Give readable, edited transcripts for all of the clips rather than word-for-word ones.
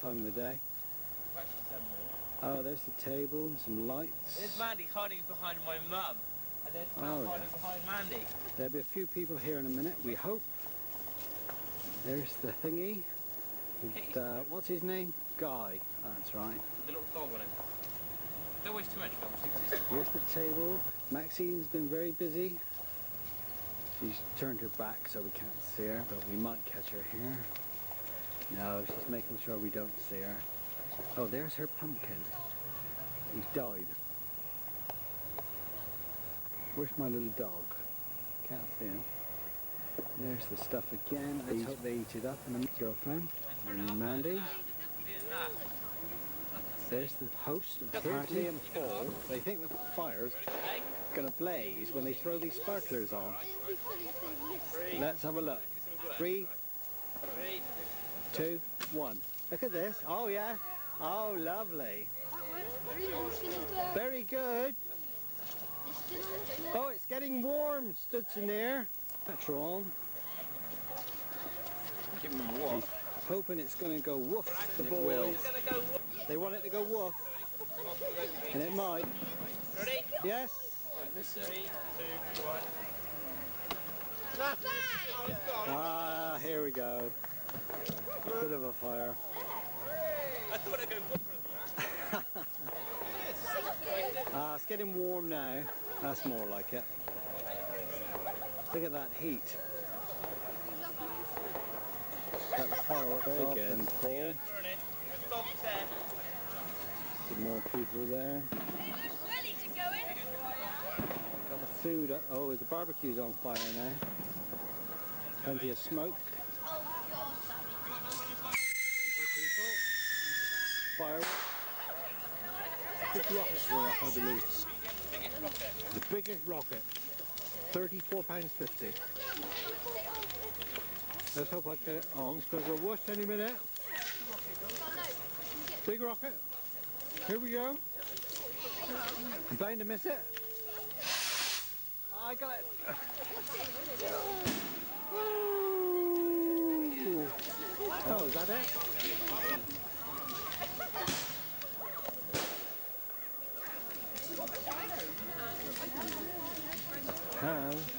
time of the day. Oh, there's the table and some lights. There's Mandy hiding behind my mum. And there's Pam hiding behind Mandy. There'll be a few people here in a minute, we hope. There's the thingy. With, what's his name? Guy. That's right. With the little dog on him. Don't waste too much film. Here's the table. Maxine's been very busy. She's turned her back so we can't see her, but we might catch her here. No, she's making sure we don't see her. Oh, there's her pumpkin. He's died. Where's my little dog? Can't see him. There's the stuff again. Let's hope they eat it up. And my girlfriend, and Mandy. There's the host of the party and Paul. They think the fire's going to blaze when they throw these sparklers on. Let's have a look. 3, 2, 1. Look at this. Oh yeah. Oh, lovely. Very good. Oh, it's getting warm, Studson there. Petrol on. Give him a woof. He's hoping it's going to go woof. The boys. They want it to go woof. And it might. Ready? Yes. 3, 2, 1. Ah, here we go. Bit of a fire. I thought I'd go woof. Ah, it's getting warm now. That's more like it. Look at that heat. Got the fireworks off and Paul. Some more people there. Ready to go in? Got the food. Oh, the barbecue's on fire now. Plenty of smoke. Fireworks. Big rockets were up, I believe. The biggest rocket. £34.50. Let's hope I get it on. It's going to go whoosh any minute. Big rocket. Here we go. I'm bound to miss it. I got it. Oh, is that it?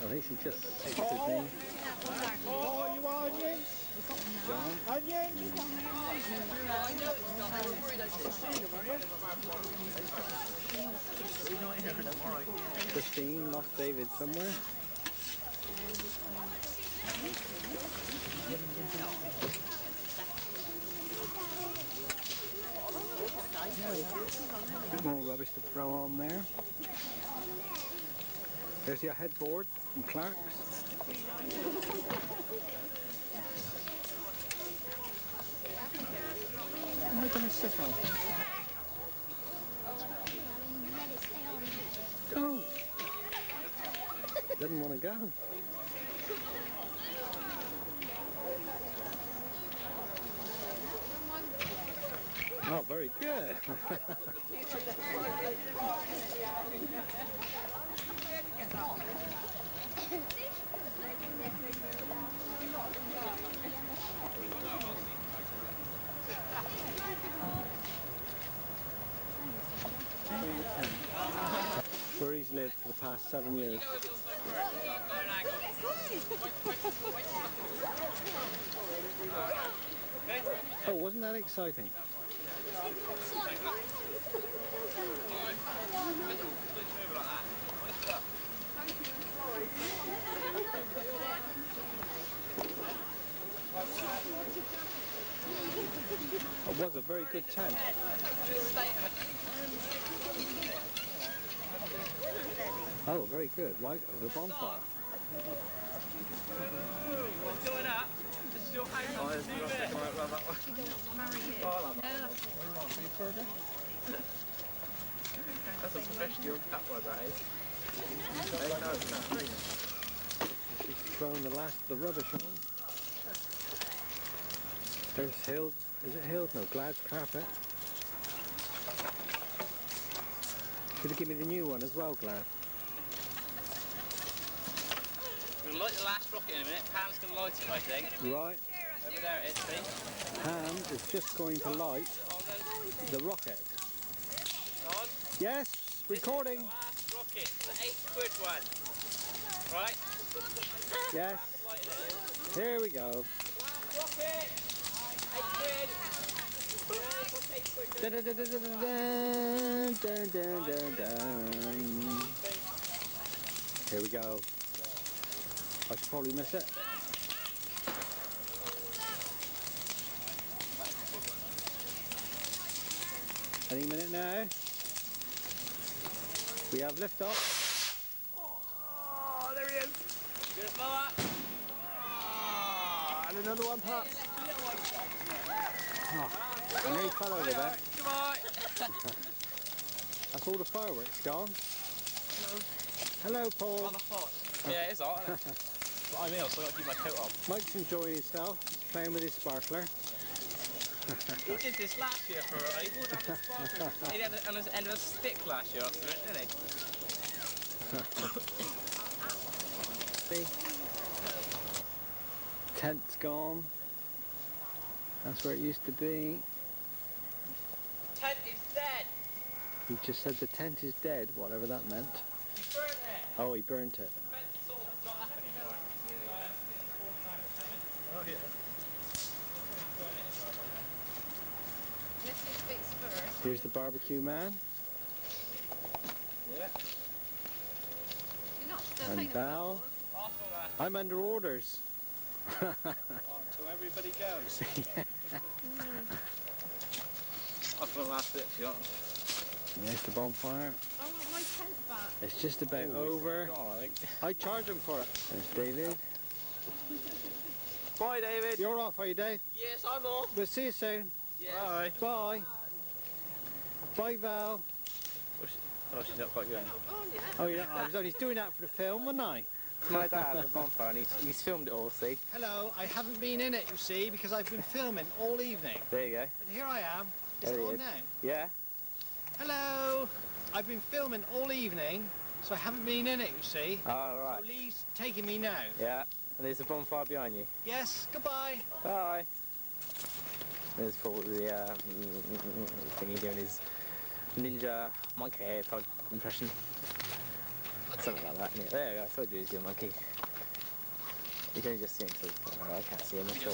At least he just texted me. Oh, you want onions? John? Onions? Christine lost David somewhere. A bit more rubbish to throw on there. There's your headboard from Clark's. What am I going to sit on? Go! Doesn't want to go. Oh, very good. Where he's lived for the past 7 years. Oh, wasn't that exciting? It was a very good tent. Oh, very good. Right over the bonfire. What's going up? There's still hanging on to That's a professional cut by that is. She's thrown the last of the rubbish on. There's Hills. Is it Hills? No, Glad's carpet. Should have given me the new one as well, Glad. We'll light the last rocket in a minute. Pam's going to light it, I think. Right. Over there it is, see? Ham is just going to light the rocket. On. Yes, recording. This is the last rocket, the £8 one. Right? Yes, here we go. Last rocket! £8. Dun, dun, dun, dun, dun, dun, dun, dun, dun. Here we go. I should probably miss it. Any minute now. We have liftoff. Oh, there he is. Gonna blow up. Oh, and another one pops. Oh, I nearly fell over there. Come on! That's all the fireworks gone. Hello, Paul. Rather hot. Yeah, it's hot, isn't it? But I'm ill, so I've got to keep my coat on. Mike's enjoying himself. He's playing with his sparkler. He did this last year for he wouldn't have the sparkler. He had it on his end of a stick last year or something, didn't he? See? Tent's gone. That's where it used to be. Tent is dead! He just said the tent is dead, whatever that meant. You burned it! Oh, he burnt it. The fence is sort of not up anymore. Oh yeah. Let's do bits first. Here's the barbecue man. Yeah. You're not still And taking Val. I'm under orders. So everybody goes. I've got the last bit if you want. There's the bonfire. I want my tent back. It's just about over. I charge him for it. There's David. Bye, David. You're off, are you, Dave? Yes, I'm off. We'll see you soon. Yes. Bye. Bye. Bye, Val. Oh, she's not quite going. Not gone yet. Oh, yeah, I was only doing that for the film, wasn't I? My dad at the bonfire and he's filmed it all, see? Hello, I haven't been in it, you see, because I've been filming all evening. There you go. But here I am. Is There it he on is. now? Yeah. Hello. I've been filming all evening, so I haven't been in it, you see. Oh, right. So Lee's taking me now. Yeah. And there's a bonfire behind you. Yes, goodbye. Bye. There's Paul with the thingy doing his ninja monkey type impression. Something like that, innit? There you go, I told you he was your monkey. You can only just see him, so I can't see him at all.